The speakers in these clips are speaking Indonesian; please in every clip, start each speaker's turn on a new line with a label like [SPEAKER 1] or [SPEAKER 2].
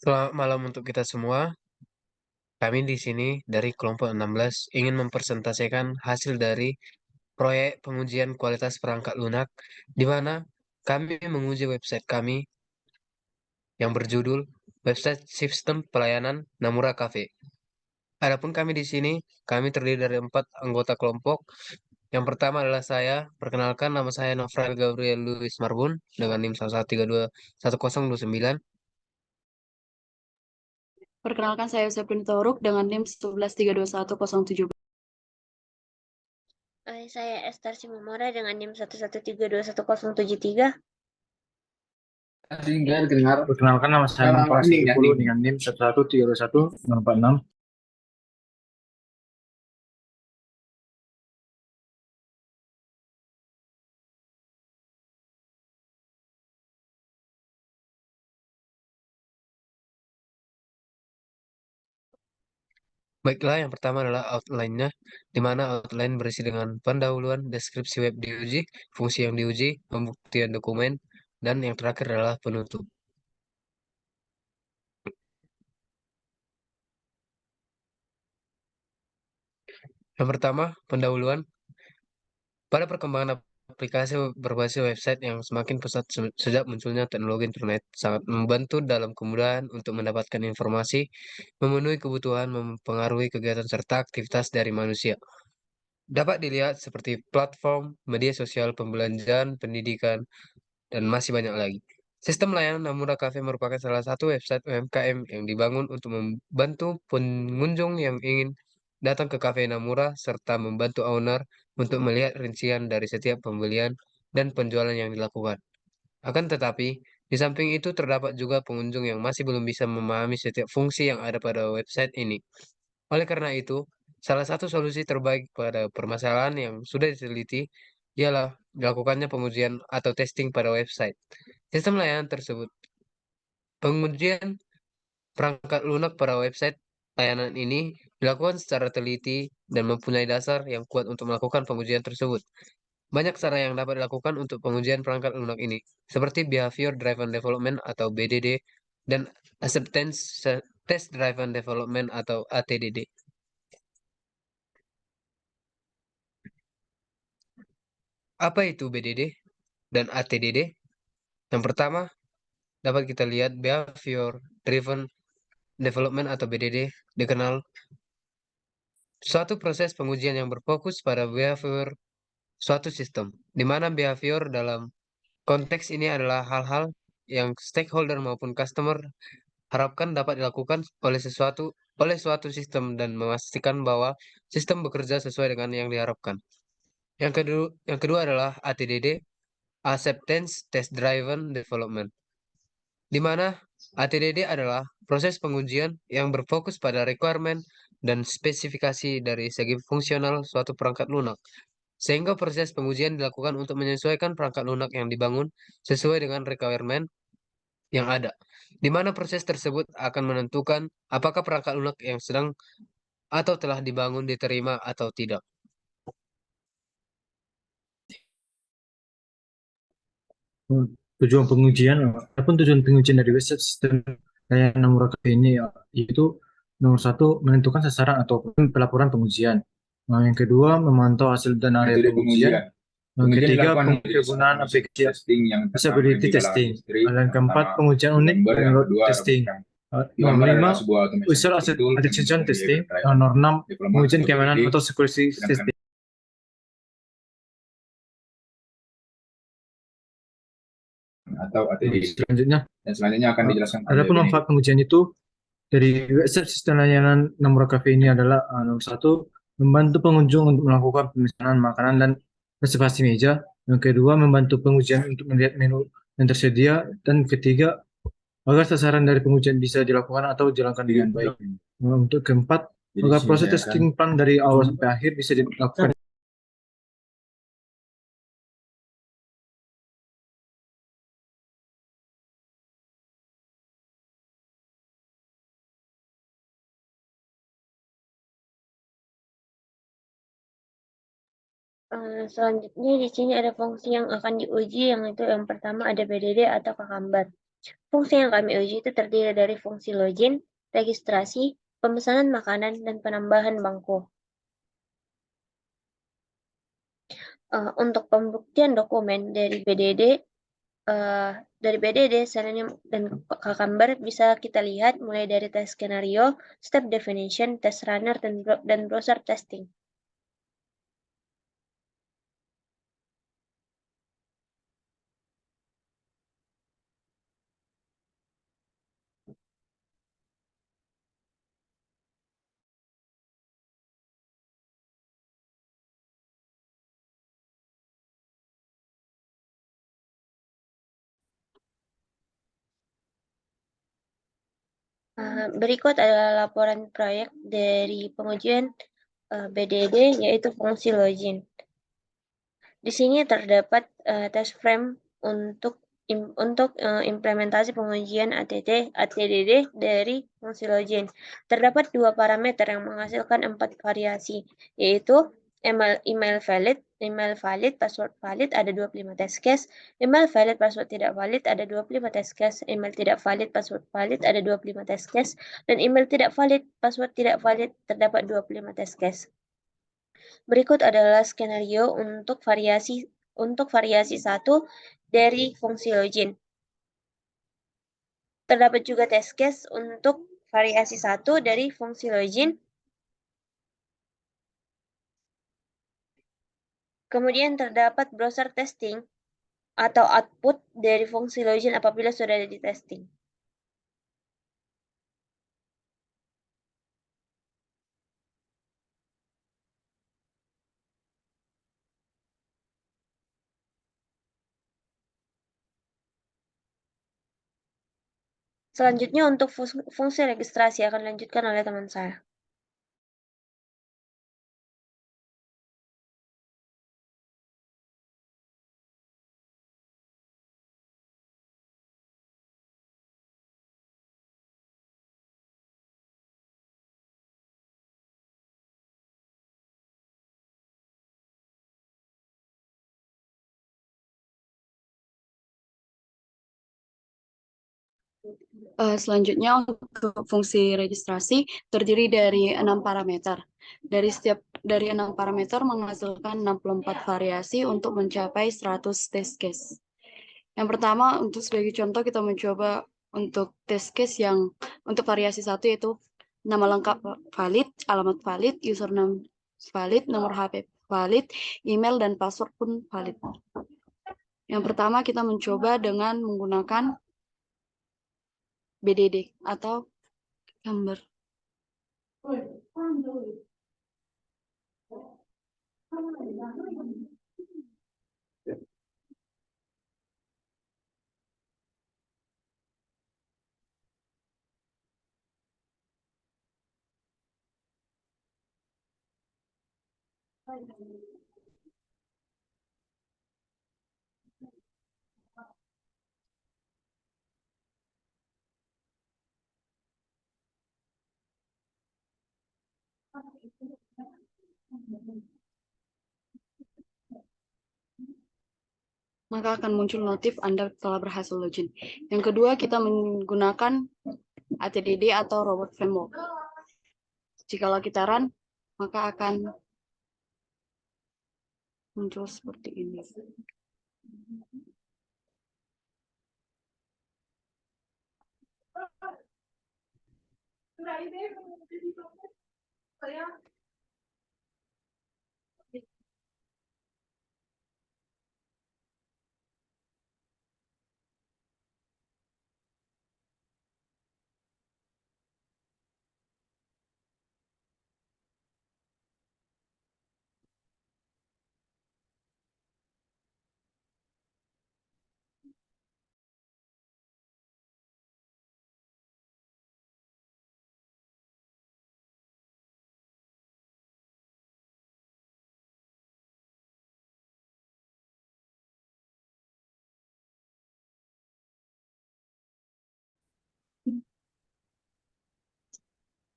[SPEAKER 1] Selamat malam untuk kita semua. Kami di sini dari kelompok 16 ingin mempresentasikan hasil dari proyek pengujian kualitas perangkat lunak, di mana kami menguji website kami yang berjudul Website Sistem Pelayanan Namura Cafe. Adapun kami di sini, kami terdiri dari 4 anggota kelompok. Yang pertama adalah saya. Perkenalkan, nama saya Nofral Gabriel Luis Marbun dengan NIM 113211029.
[SPEAKER 2] Perkenalkan, saya Yosepin Toruk dengan NIM 11321017.
[SPEAKER 3] Saya Esther Simomora dengan NIM 113211073.
[SPEAKER 4] Dengar. Perkenalkan, nama saya Nofal Sidipulu dengan NIM 1132146.
[SPEAKER 1] Baiklah, yang pertama adalah outline-nya, di mana outline berisi dengan pendahuluan, deskripsi web diuji, fungsi yang diuji, pembuktian dokumen, dan yang terakhir adalah penutup. Yang pertama, pendahuluan. Pada perkembangan aplikasi berbasis website yang semakin pesat sejak munculnya teknologi internet, sangat membantu dalam kemudahan untuk mendapatkan informasi, memenuhi kebutuhan, mempengaruhi kegiatan serta aktivitas dari manusia. Dapat dilihat seperti platform, media sosial, pembelanjaan, pendidikan, dan masih banyak lagi. Sistem layanan Namura Cafe merupakan salah satu website UMKM yang dibangun untuk membantu pengunjung yang ingin datang ke Cafe Namura serta membantu owner untuk melihat rincian dari setiap pembelian dan penjualan yang dilakukan. Akan tetapi, di samping itu terdapat juga pengunjung yang masih belum bisa memahami setiap fungsi yang ada pada website ini. Oleh karena itu, salah satu solusi terbaik pada permasalahan yang sudah diteliti ialah dilakukannya pengujian atau testing pada website. Sistem layanan tersebut. Pengujian perangkat lunak pada website layanan ini dilakukan secara teliti dan mempunyai dasar yang kuat untuk melakukan pengujian tersebut. Banyak cara yang dapat dilakukan untuk pengujian perangkat lunak ini, seperti Behavior Driven Development atau BDD dan Acceptance Test Driven Development atau ATDD. Apa itu BDD dan ATDD? Yang pertama, dapat kita lihat Behavior Driven Development atau BDD dikenal suatu proses pengujian yang berfokus pada behavior suatu sistem, di mana behavior dalam konteks ini adalah hal-hal yang stakeholder maupun customer harapkan dapat dilakukan oleh suatu sistem dan memastikan bahwa sistem bekerja sesuai dengan yang diharapkan. Yang kedua adalah ATDD, Acceptance Test Driven Development, di mana ATDD adalah proses pengujian yang berfokus pada requirement dan spesifikasi dari segi fungsional suatu perangkat lunak, sehingga proses pengujian dilakukan untuk menyesuaikan perangkat lunak yang dibangun sesuai dengan requirement yang ada, di mana proses tersebut akan menentukan apakah perangkat lunak yang sedang atau telah dibangun diterima atau tidak.
[SPEAKER 4] Tujuan pengujian, apapun tujuan pengujian dari website sistem layanan Namura Cafe ini, yaitu nomor satu, menentukan sasaran atau pelaporan pengujian. Nah, yang kedua, memantau hasil dan area pengujian. Yang ketiga, penggunaan aplikasi usability testing. Dan keempat, pengujian unik menurut testing. Nomor lima, user attention testing. Nomor enam, pengujian keamanan atau security testing.
[SPEAKER 5] Atau ATD.
[SPEAKER 4] Selanjutnya
[SPEAKER 5] akan dijelaskan.
[SPEAKER 4] Adapun manfaat pengujian itu dari website sistem layanan Namura Cafe ini adalah nomor satu, membantu pengunjung untuk melakukan pemesanan makanan dan reservasi meja. Yang kedua, membantu pengujian untuk melihat menu yang tersedia. Dan ketiga, agar sasaran dari pengujian bisa dilakukan atau dijalankan dengan baik. Untuk keempat, agar proses testing plan dari awal sampai akhir bisa dilakukan.
[SPEAKER 3] Selanjutnya di sini ada fungsi yang akan diuji, yang itu yang pertama ada BDD atau Kakambat. Fungsi yang kami uji itu terdiri dari fungsi login, registrasi, pemesanan makanan, dan penambahan bangku. Untuk pembuktian dokumen dari BDD, Selenium, dan Cucumber bisa kita lihat mulai dari tes skenario, step definition, test runner, dan browser testing. Berikut adalah laporan proyek dari pengujian BDD, yaitu fungsi login. Di sini terdapat test frame untuk implementasi pengujian ATDD dari fungsi login. Terdapat 2 parameter yang menghasilkan 4 variasi, yaitu email valid, password valid ada 25 test case, email valid, password tidak valid ada 25 test case, email tidak valid, password valid ada 25 test case, dan email tidak valid, password tidak valid terdapat 25 test case. Berikut adalah skenario untuk variasi 1 dari fungsi login. Terdapat juga test case untuk variasi 1 dari fungsi login. Kemudian terdapat browser testing atau output dari fungsi login apabila sudah ada di testing. Selanjutnya untuk fungsi registrasi akan dilanjutkan oleh teman saya.
[SPEAKER 2] Selanjutnya untuk fungsi registrasi terdiri dari 6 parameter. Dari 6 parameter menghasilkan 64 variasi untuk mencapai 100 test case. Yang pertama, untuk sebagai contoh kita mencoba untuk test case yang untuk variasi 1 yaitu nama lengkap valid, alamat valid, username valid, nomor HP valid, email dan password pun valid. Yang pertama kita mencoba dengan menggunakan BDD atau Cucumber. Maka akan muncul notif Anda telah berhasil login. Yang kedua, kita menggunakan ATDD atau Robot Framework. Jikalau kita run, maka akan muncul seperti ini.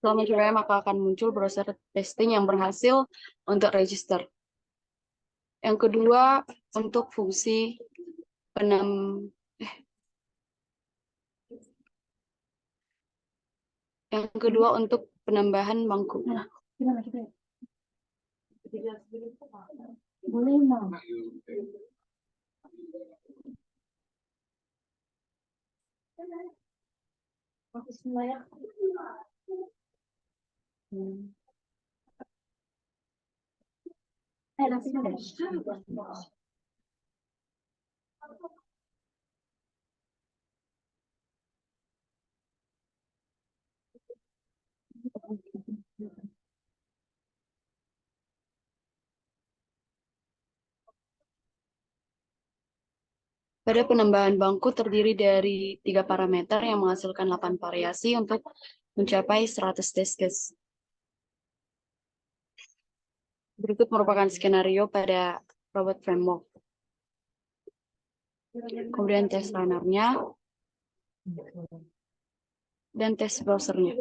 [SPEAKER 2] Setelah mencobanya, maka akan muncul browser testing yang berhasil untuk register. Yang kedua, untuk fungsi Yang kedua untuk penambahan bangku. Pada penambahan bangku terdiri dari 3 parameter yang menghasilkan 8 variasi untuk mencapai 100 test case. Berikut merupakan skenario pada robot framework. Kemudian tes runner-nya dan tes browser-nya.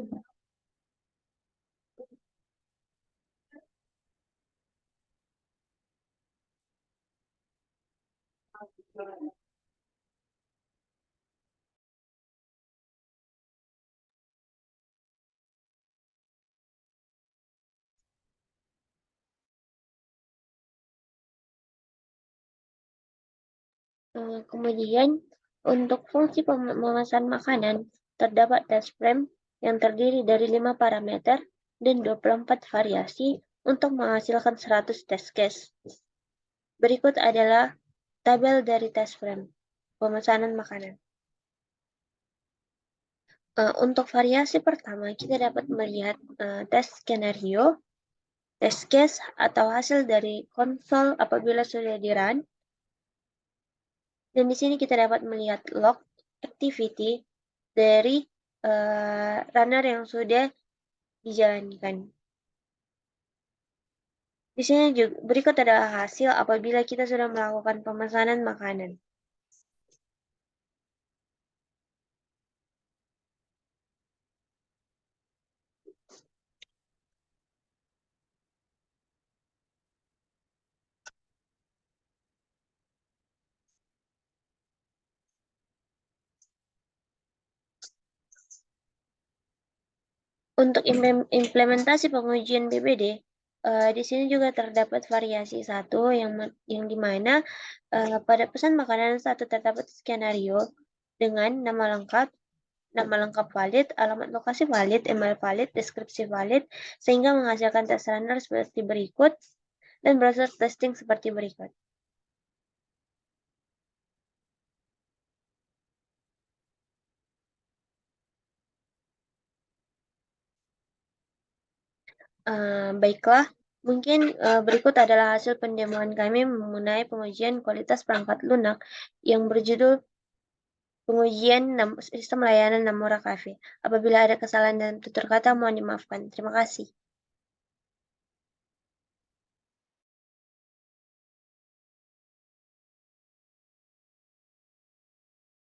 [SPEAKER 3] Kemudian untuk fungsi pemesan makanan terdapat test frame yang terdiri dari 5 parameter dan 24 variasi untuk menghasilkan 100 test case. Berikut adalah tabel dari test frame pemesanan makanan. Untuk variasi pertama, kita dapat melihat tes skenario, test case atau hasil dari konsol apabila sudah di-run. Dan di sini kita dapat melihat log activity dari runner yang sudah dijalankan. Di sini juga berikut adalah hasil apabila kita sudah melakukan pemesanan makanan. Untuk implementasi pengujian BBD, di sini juga terdapat variasi satu yang dimana pada pesan makanan satu terdapat skenario dengan nama lengkap valid, alamat lokasi valid, email valid, deskripsi valid, sehingga menghasilkan test runner seperti berikut dan browser testing seperti berikut. Baiklah, mungkin berikut adalah hasil pendemoan kami mengenai pengujian kualitas perangkat lunak yang berjudul pengujian sistem layanan Namura Cafe. Apabila ada kesalahan dalam tutur kata, mohon dimaafkan. Terima kasih.